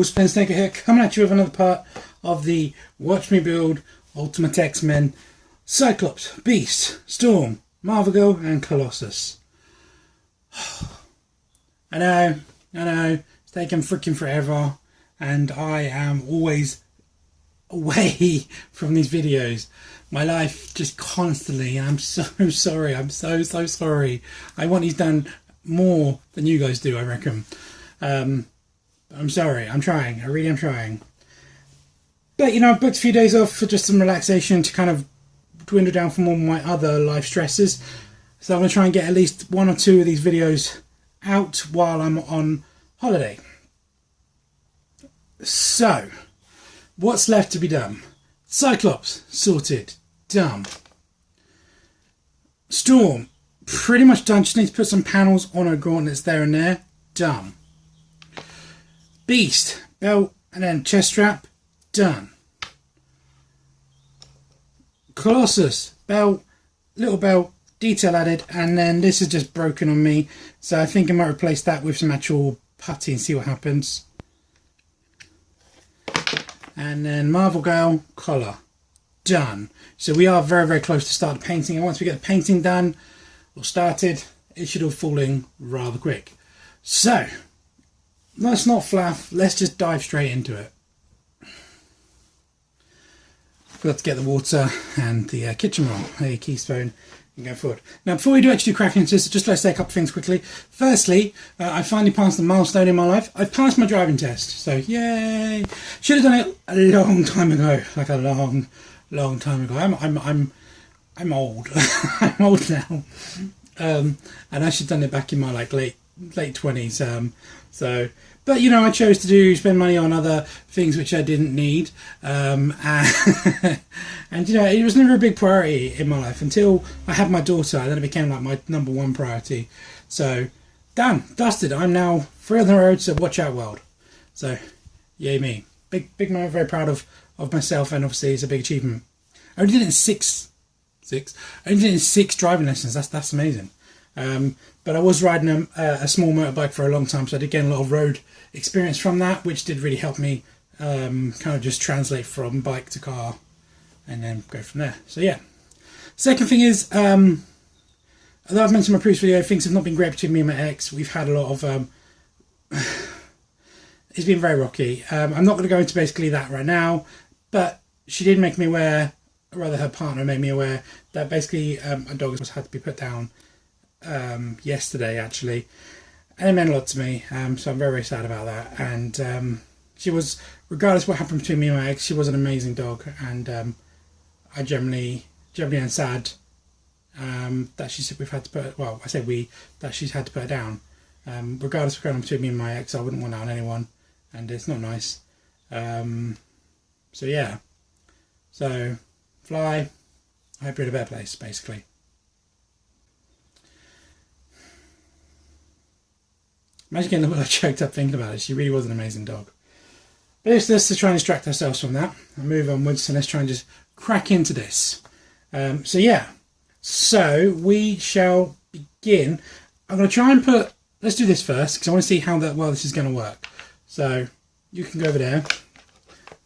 Snake here, coming at you with another part of the Watch Me Build Ultimate X-Men Cyclops, Beast, Storm, Marvel Girl and Colossus. I know, it's taken freaking forever and I am always away from these videos. My life just constantly, and I'm so sorry, I'm so sorry. I want these done more than you guys do, I reckon. I'm sorry, I'm trying, I really am trying. But you know, I've booked a few days off for just some relaxation to kind of dwindle down from all my other life stresses. So I'm going to try and get at least one or two of these videos out while I'm on holiday. So, what's left to be done? Cyclops, sorted, done. Storm, pretty much done. Just need to put some panels on her gauntlets there and there, done. Beast, belt and then chest strap, done. Colossus, belt, little belt, detail added, and then this is just broken on me, so I think I might replace that with some actual putty and see what happens. And then Marvel Girl, collar, done. So we are very close to start the painting, and once we get the painting done or started, it should all fall in rather quick. So let's not fluff, let's just dive straight into it. Forgot to get the water and the kitchen roll, a keystone, and go forward. Now before we do actually crack into this, just let's say a couple of things quickly. Firstly, I finally passed the milestone in my life. I've passed my driving test, so yay! Should have done it a long time ago, like a long time ago. I'm old. I'm old now, and I should have done it back in my like late 20s. But you know, I chose to spend money on other things which I didn't need, and you know, it was never a big priority in my life until I had my daughter, and then it became like my #1 priority. So, done, dusted. I'm now free on the road, so watch out, world. So, yay me! Big moment. Very proud of myself, and obviously it's a big achievement. I only did it in six. I only did it in 6 driving lessons. That's amazing. But I was riding a small motorbike for a long time, so I did get a lot of road experience from that, which did really help me kind of just translate from bike to car and then go from there. So yeah. Second thing is, although I've mentioned in my previous video, things have not been great between me and my ex. We've had a lot of... it's been very rocky. I'm not going to go into basically that right now, but she did make me aware, or rather her partner made me aware, that basically a dog had to be put down yesterday actually, and it meant a lot to me, so I'm very sad about that. And she was, regardless of what happened between me and my ex, she was an amazing dog, and I generally am sad that we've had to put, well, I say we, that she's had to put her down. Regardless of what's going on between me and my ex, I wouldn't want that on anyone, and it's not nice. So yeah, so Fly, I hope you're in a better place, basically. Imagine getting a little choked up thinking about it. She really was an amazing dog. But let's try and distract ourselves from that and move onwards, and let's try and just crack into this. So yeah, so we shall begin. I'm going to try and let's do this first, because I want to see how well this is going to work. So you can go over there, and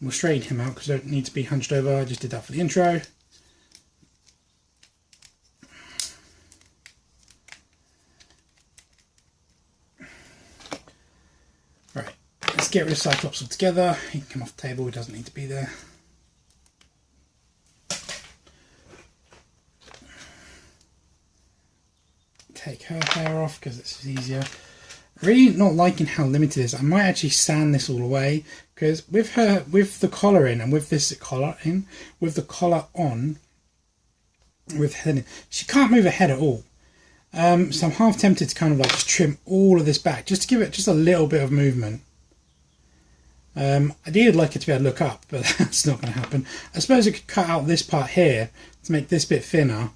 we'll straighten him out because I don't need to be hunched over. I just did that for the intro. Right, let's get rid of Cyclops altogether. He can come off the table, he doesn't need to be there. Take her hair off because it's easier. Really not liking how limited it is. I might actually sand this all away, because with the collar in, and with this collar in, with the collar on, with her in, she can't move her head at all. So I'm half tempted to kind of like just trim all of this back, just to give it just a little bit of movement. Ideally I'd like it to be able to look up, but that's not going to happen. I suppose I could cut out this part here to make this bit thinner.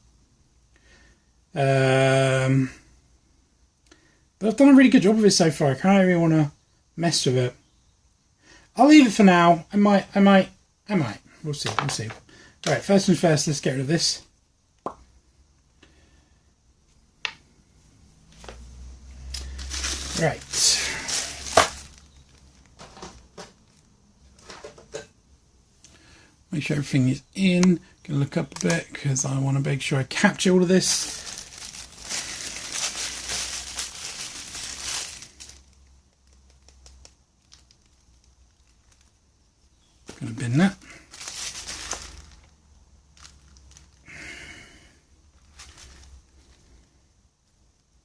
But I've done a really good job of it so far. I can't really want to mess with it. I'll leave it for now. I might. We'll see. Right, first things first, let's get rid of this. Right. Make sure everything is in. Gonna look up a bit because I want to make sure I capture all of this. Gonna bin that.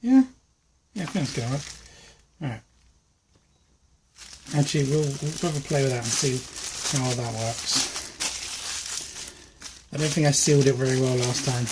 Yeah, I think it's gonna work. Alright. Actually, we'll have a play with that and see how that works. I don't think I sealed it very well last time.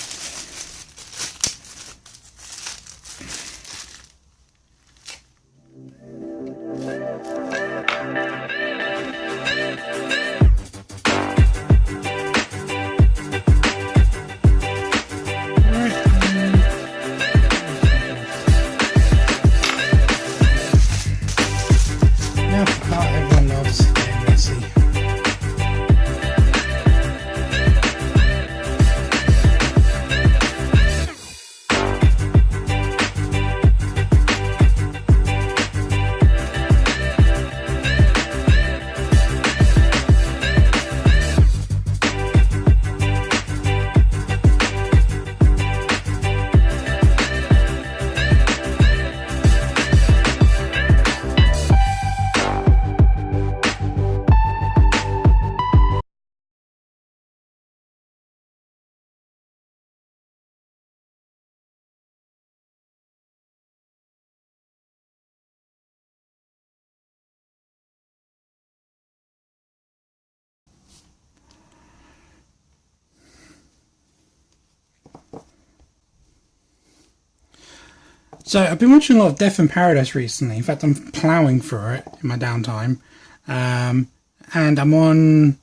So I've been watching a lot of Death in Paradise recently. In fact, I'm ploughing through it in my downtime. And I'm on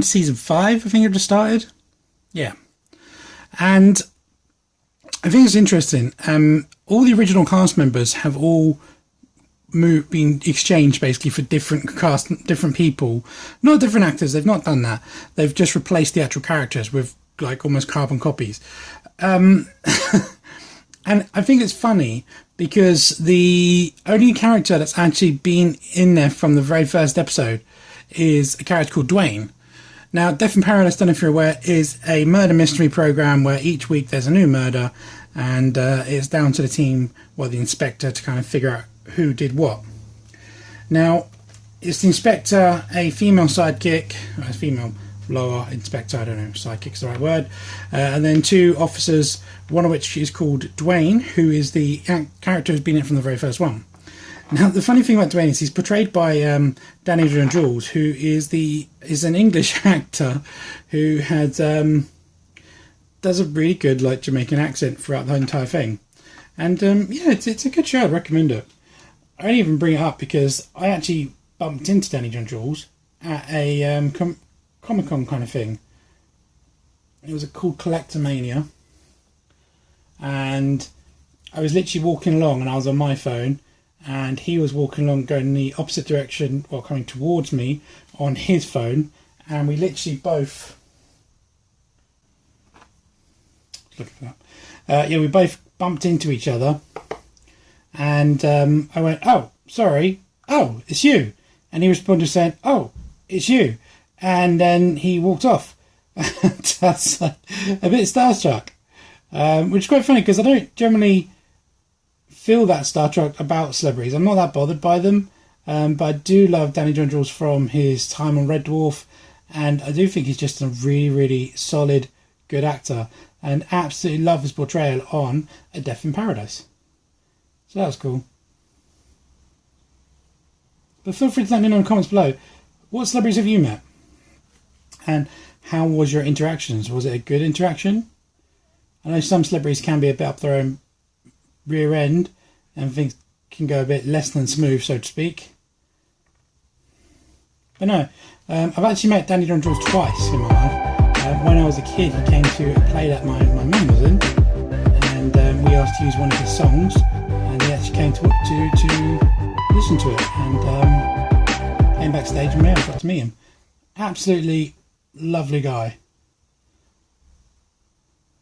season 5, I think I've just started. Yeah. And I think it's interesting. All the original cast members have all been exchanged basically for different people. Not different actors, they've not done that. They've just replaced the actual characters with like almost carbon copies. And I think it's funny because the only character that's actually been in there from the very first episode is a character called Dwayne. Now, Death in Paradise, don't know if you're aware, is a murder mystery program where each week there's a new murder, and it's down to the team, well, the inspector, to kind of figure out who did what. Now, it's the inspector, a female sidekick, a female lower inspector, I don't know, sidekick's the right word, and then 2 officers, one of which is called Dwayne, who is the character who's been in from the very first one. Now, the funny thing about Dwayne is he's portrayed by Danny John-Jules, who is an English actor who does a really good like Jamaican accent throughout the entire thing. And yeah, it's a good show. I'd recommend it. I only even bring it up because I actually bumped into Danny John-Jules at a Comic-Con kind of thing. It was called Collectormania, and I was literally walking along and I was on my phone, and he was walking along going in the opposite direction, or coming towards me on his phone, and we literally both we both bumped into each other, and I went, "Oh, sorry, oh, it's you," and he responded saying, "Oh, it's you," and then he walked off. That's a bit starstruck, which is quite funny because I don't generally feel that starstruck about celebrities. I'm not that bothered by them, but I do love Danny John-Jules from his time on Red Dwarf, and I do think he's just a really, really solid, good actor, and absolutely love his portrayal on A Death in Paradise. So that was cool. But feel free to let me know in the comments below, what celebrities have you met? And how was your interactions? Was it a good interaction? I know some celebrities can be a bit up their own rear end and things can go a bit less than smooth, so to speak. But no, I've actually met Danny John-Jules twice in my life. When I was a kid, he came to a play that my mum was in, and we asked to use one of his songs, and he actually came to listen to it, and came backstage and I got to meet him. Absolutely lovely guy.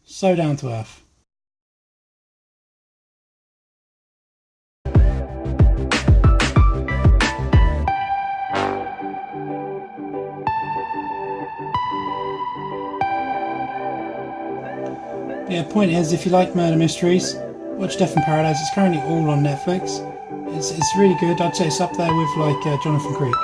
So down to earth. Yeah, point is, if you like murder mysteries, watch Death in Paradise. It's currently all on Netflix. It's really good. I'd say it's up there with like Jonathan Creek.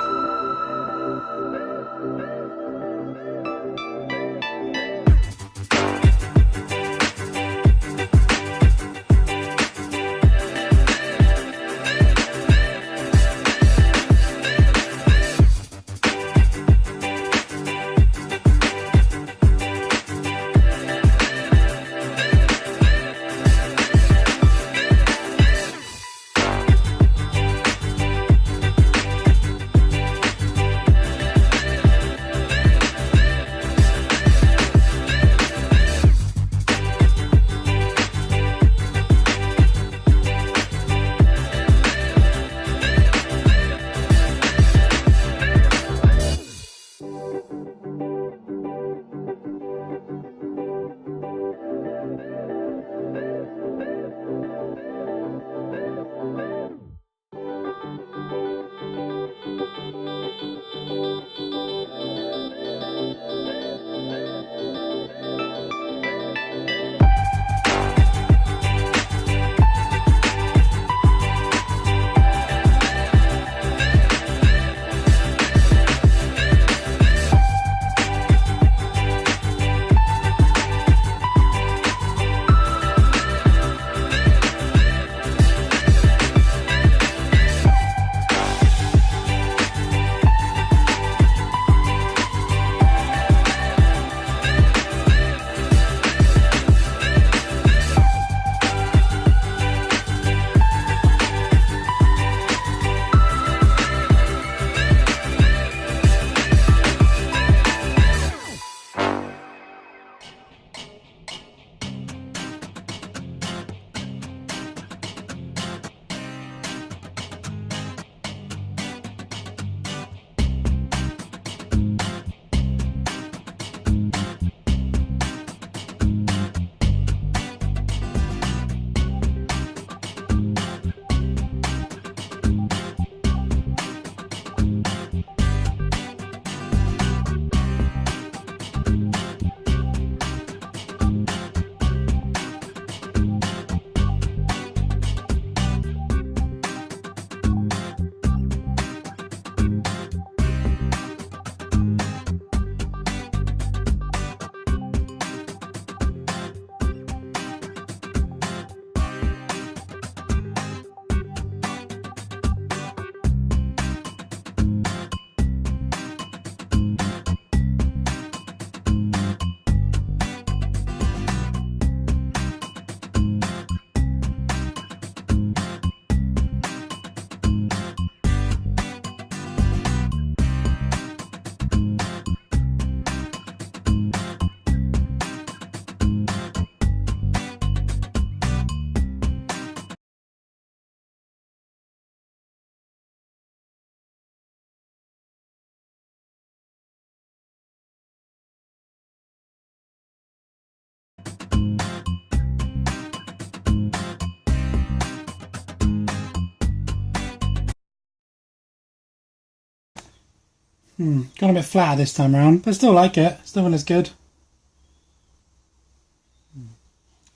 Gone a bit flat this time around, but I still like it. Still not as good.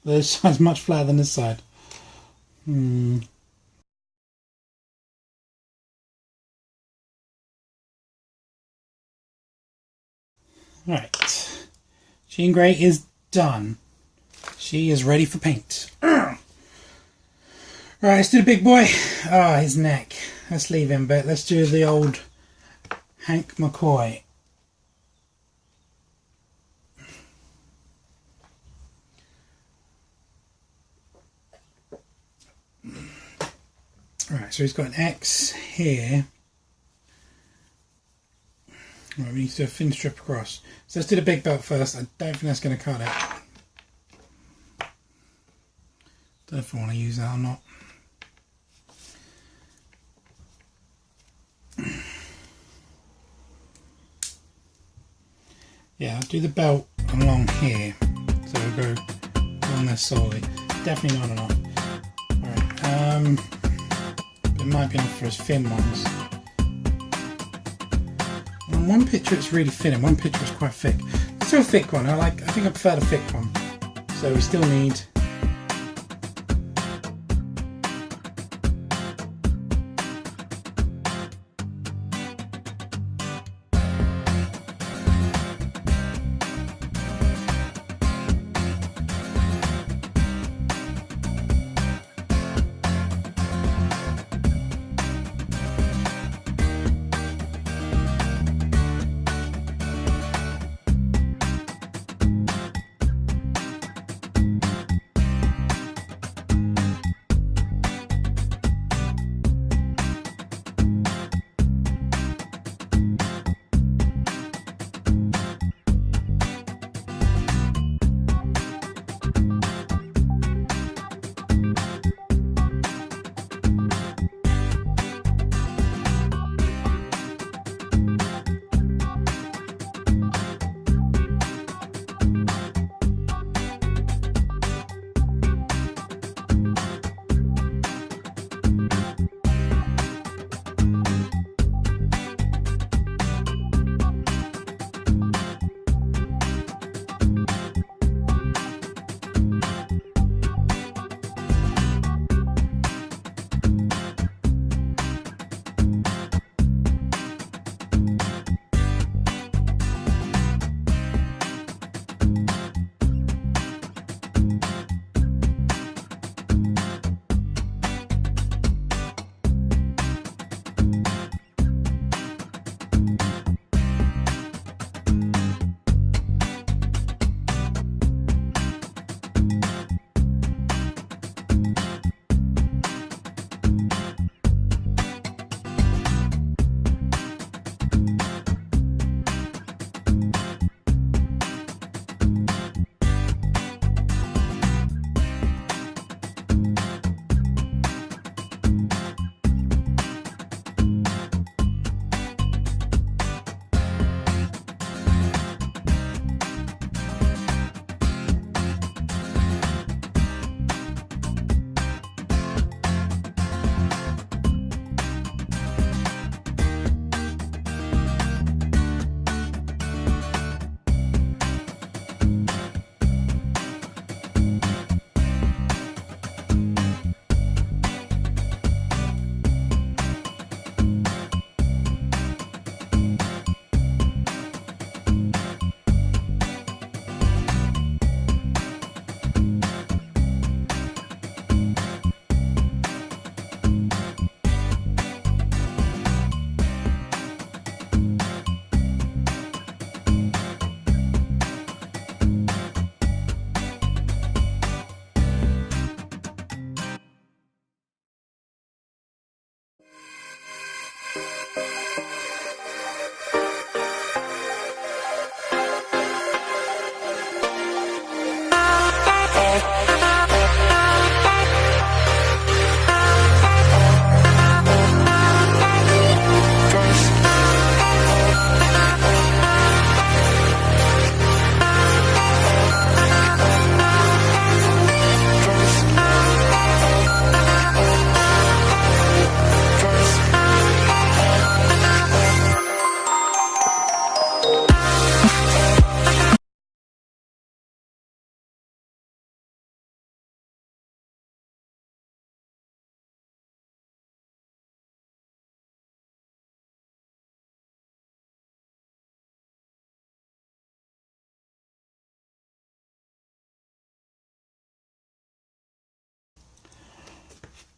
This side's much flatter than this side. Right. Jean Grey is done. She is ready for paint. Right, let's do the big boy. Ah, his neck. Let's leave him, but let's do the old Hank McCoy. Right, so he's got an X here. Right, we need to do a thin strip across. So let's do the big belt first. I don't think that's going to cut it. Don't know if I want to use that or not. Yeah, I'll do the belt along here. So we'll go along this solely. Definitely not enough. Alright, it might be enough for his thin ones. On one picture it's really thin and one picture is quite thick. Let's do a thick one. I think I prefer the thick one. So we still need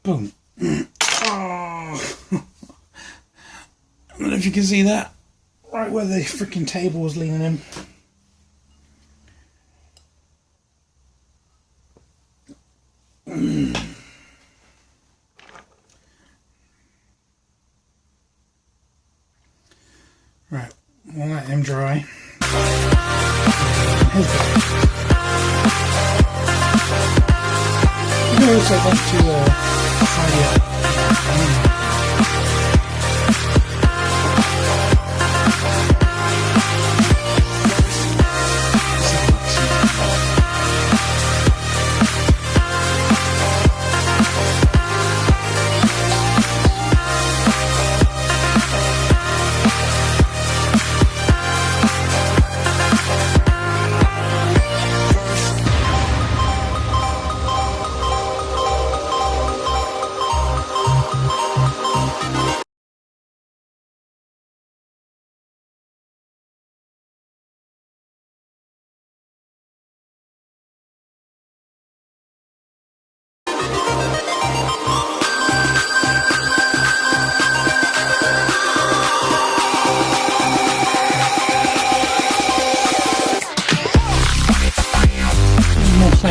boom. Oh. I don't know if you can see that. Right where the freaking table was leaning in. Right, we'll let him dry. You also want to tidy up.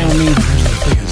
tell me the rest of the figures.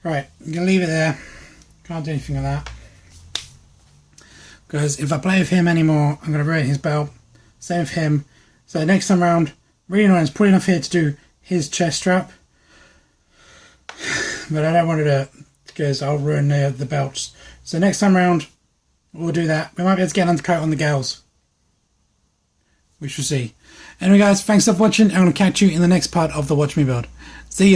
Right, I'm going to leave it there. Can't do anything with that. Because if I play with him anymore, I'm going to ruin his belt. Same with him. So next time round, really annoying. It's probably enough here to do his chest strap. But I don't want to do it because I'll ruin the belts. So next time round, we'll do that. We might be able to get an undercoat on the gals. We shall see. Anyway guys, thanks for watching. I'm going to catch you in the next part of the Watch Me build. See ya.